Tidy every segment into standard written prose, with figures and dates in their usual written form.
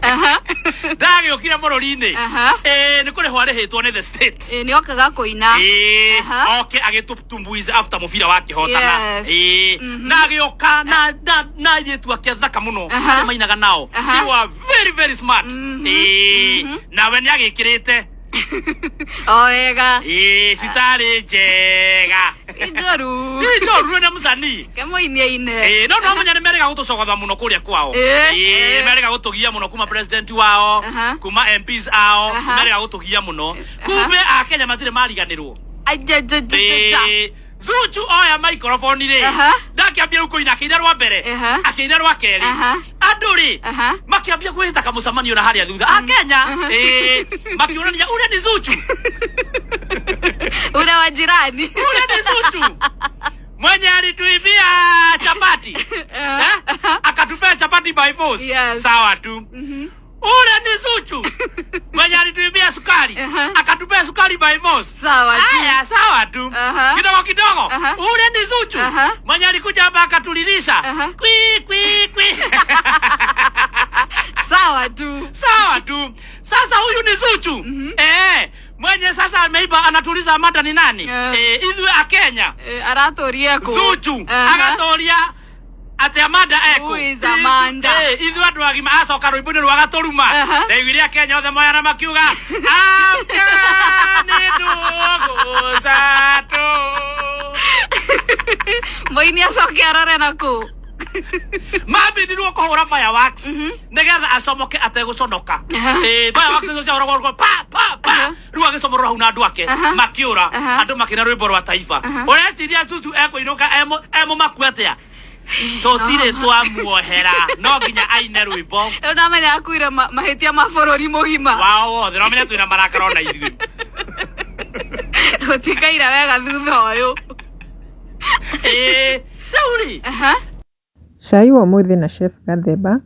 Ndagä å kire må rå ri-inä nä kå rä hwo arä hä two nä the state nä okaga kå ina oke agä tå tumbuize after må bira wakä hotana na agä å ka na irä tu akä thaka må no arä mainaga nao you are very very smart nawe nä agä kä rä te wega citarä njega ijoru na musani kemoinie-ine no menya nä merega gå tå cogotha må no kå rä a kwao merega gå tå gia må no kuma president wao kuma MPs ao merega gå tå gia må no kumbe a Kenya matirä mariganä rwo Zuchu oya microphone ri ndakiambia rä u kå ina akä ina rwa mbere akä ina rwa kerä andå rä makiambia kwä hä ta kamå na harä a thutha a Kenya makä å rania uria nä Zuchu ule wa jirani uria nä Zuchu mwenye alituibia chapati akatupea chapati by force sawa tu ule ni Zuchu mwenye alituibia sukari akatupea sukari by force sawa tu haya sawa tu kidogo kidogo ule ni Zuchu mwenye alikuja hapa akatulilisha kwi sawa tu sasa huyu ni Zuchu mwenye sasa ameiba anatuliza mada ni nani ithuĩ a Kenya aratoria ko Zuchu agatoria ate Amanda eko ithuĩ andũ agima acoka rwĩmbo-inĩ rwa gatũruma ndaiguire a Kenya othe moya na makiuga nĩ ndũgũca tũ moini acoke arore nakũ mambindirwo kå hå ra fireworks nä getha acomoke ategå conoka fireworks ciorogorwo pa rä u agä comorora hau na andå ake makä å ra andå makä na rwä mbo rwa taifa å reciria Zuchu ekå inå ka emå maku atä a tå tirä twamuohera no nginya aine rwä mbo rä u ndamenya akuire mahä tia ma bå rå ri må gima wao wothe no menye twä na marakara ona ithuä gå tikaira wega thutha å yå rä u rä Cai wa Mũthĩ na Chef Gathemba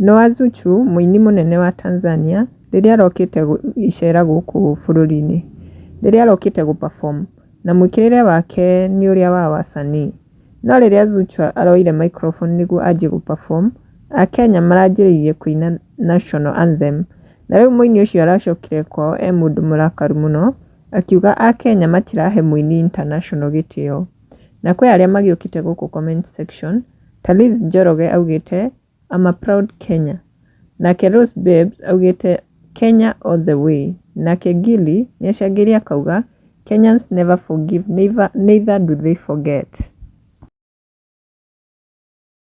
nĩ wa Zuchu mũini mũnene wa Tanzania rĩrĩa arokĩte icera gũkũ bũrũri-inĩ rĩrĩa arokĩte gũ-perform na mwĩkĩrĩre wake nĩ ũrĩa wa wasanii no rĩrĩa Zuchu aroire microphone nĩguo anjie gũ-perform Akenya maranjĩrĩirie kũina national anthem na rĩu mũini ũcio aracokire kwao mũndũ mũrakaru mũno akiuga Akenya matirahe mũini international gĩtĩo na kwĩ arĩa magĩũkĩte gũkũ comment section Liz Njoroge augite I'm a proud Kenya. Nake Rose Babes augite Kenya all the way. Nake Gilly niacangĩria akauga Kenyans never forgive, neither do they forget.